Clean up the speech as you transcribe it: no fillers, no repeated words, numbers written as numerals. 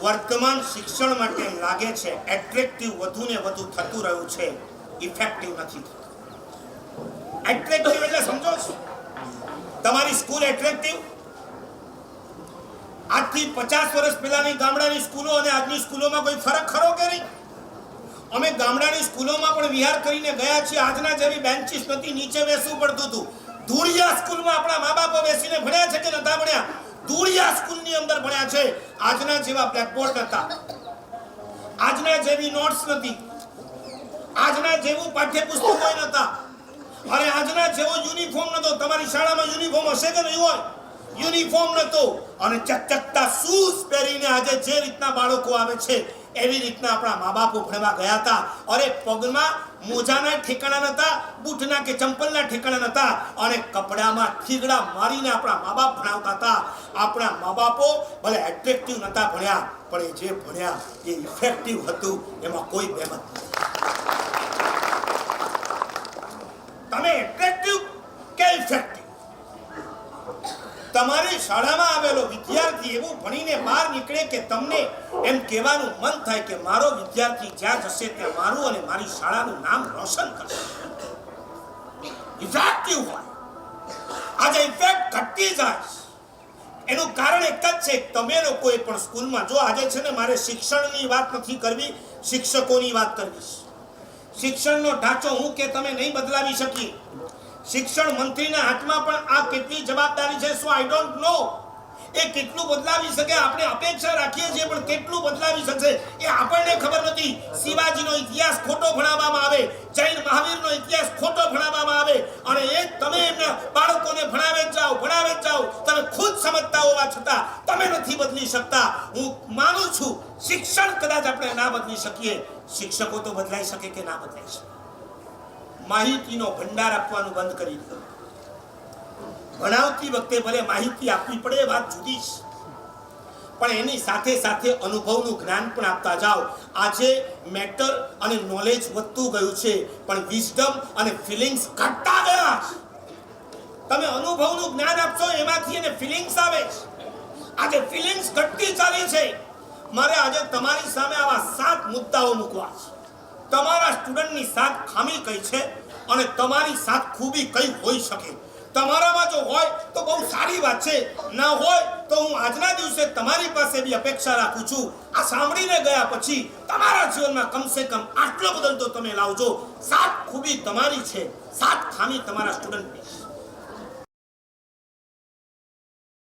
વર્તમાન શિક્ષણ માટે એમ લાગે છે એટ્રેક્ટિવ વધુ ને વધુ થતું રહ્યું છે, ઇફેક્ટિવ નથી થતું. એટ્રેક્ટિવ એટલે સમજો છો? તમારી સ્કૂલ એટ્રેક્ટિવ? આજથી 50 વર્ષ પહેલાની ગામડાની સ્કૂલો અને આજની સ્કૂલોમાં કોઈ ફરક ખરો કે નહીં? અમે ગામડાની સ્કૂલોમાં પણ વિહાર કરીને ગયા છીએ. આજના જેવી બેન્ચીસ નથી, નીચે બેસવું પડતું હતું. ધૂળિયા સ્કૂલમાં આપણા મા બાપો બેસીને ભણ્યા છે કે નતા ભણ્યા? ધૂળિયા સ્કૂલની અંદર ભણ્યા છે. આજના જેવા બ્લેકબોર્ડ હતા, આજના જેવી નોટ્સ નથી, આજના જેવું પાઠ્યપુસ્તકો નતા, અને આજના જેવો યુનિફોર્મ નતો. તમારી શાળામાં યુનિફોર્મ હશે કે નહીં હોય? યુનિફોર્મ નતો. અને ચકચકતા શૂઝ પહેરીને આજે જે રીતના બાળકો આવે છે એવી રીતના આપણા મા બાપો ભણવા ગયા હતા. અરે પગમાં મોજાના ઠેકાણા નતા, બૂટના કે ચંપલના ઠેકાણા નતા, અને કપડામાં થીગડા મારીને આપણા મા બાપ ભણાવતા હતા. આપણા મા બાપો ભલે એટ્રેક્ટિવ નતા ભણ્યા, પણ એ જે ભણ્યા એ ઇફેક્ટિવ હતું, એમાં કોઈ બેમત નથી. તમે એટ્રેક્ટિવ કે ઇફેક્ટિવ? તમારી શાળામાં આવેલો વિદ્યાર્થી એવું ભણીને બહાર નીકળે કે તમને એમ કહેવાનું મન થાય કે મારો વિદ્યાર્થી જ્યાં જશે ત્યાં મારું અને મારી શાળાનું નામ રોશન કરશે. ઇફેક્ટિવ હોય. આજે ઇફેક્ટ ઘટતી જાય. એનું કારણ એક જ છે, તમે લોકોએ પણ સ્કૂલમાં જો આજે છે ને, મારે શિક્ષણની વાત નથી કરવી, શિક્ષકોની વાત કરવી. શિક્ષણનો ઢાંચો હું કે તમે નહીં બદલાવી શકીએ. શિક્ષણ મંત્રીના હાથમાં પણ આ કેટલી જવાબદારી છે, શું આઈ ડોન્ટ નો. એ કેટલું બદલાવી શકે આપણે અપેક્ષા રાખીએ છીએ, પણ કેટલું બદલાવી શકશે એ આપણને ખબર નથી. શિવાજીનો ઇતિહાસ ખોટો ભણાવવામાં આવે, જૈન મહાવીરનો ઇતિહાસ ખોટો ભણાવવામાં આવે, અને એ તમે એમના બાળકોને ભણાવે જ જાઓ. તમે ખુદ સમજતા હોવા છતાં તમે નથી બદલી શકતા. હું માનું છું શિક્ષણ કદાચ આપણે ના બદલી શકીએ, શિક્ષકો તો બદલાઈ શકે કે ના બદલાઈ શકે. માહિતીનો ભંડાર આપવાનું બંધ કરી દો. ભણાવતી વખતે ભલે માહિતી આપવી પડે, વાત જુદી છે, પણ એની સાથે સાથે અનુભવનું જ્ઞાન પણ આપતા જાઓ. આજે મેટર અને નોલેજ વધતું ગયું છે, પણ વિઝડમ અને ફિલિંગ્સ ઘટતા ગયા. તમે અનુભવનું જ્ઞાન આપશો, એમાંથી એને ફિલિંગ્સ આવે. આજે ફિલિંગ્સ ઘટતી ચાલી છે. મારે આજે તમારી સામે આવા 7 મુદ્દાઓ મૂકવા છે. તમારા સ્ટુડન્ટની 7 ખામી કઈ છે અને તમારી 7 ખૂબી કઈ હોઈ શકે. તમારામાં જો હોય તો બહુ સારી વાત છે, ના હોય તો હું આજના દિવસે તમારી પાસે બી અપેક્ષા રાખું છું. આ સાંભળીને ગયા પછી તમારા જીવનમાં કમસે કમ આટલો બદલ તો તમે લાવજો. 7 ખૂબી તમારી છે, 7 ખામી તમારા સ્ટુડન્ટની.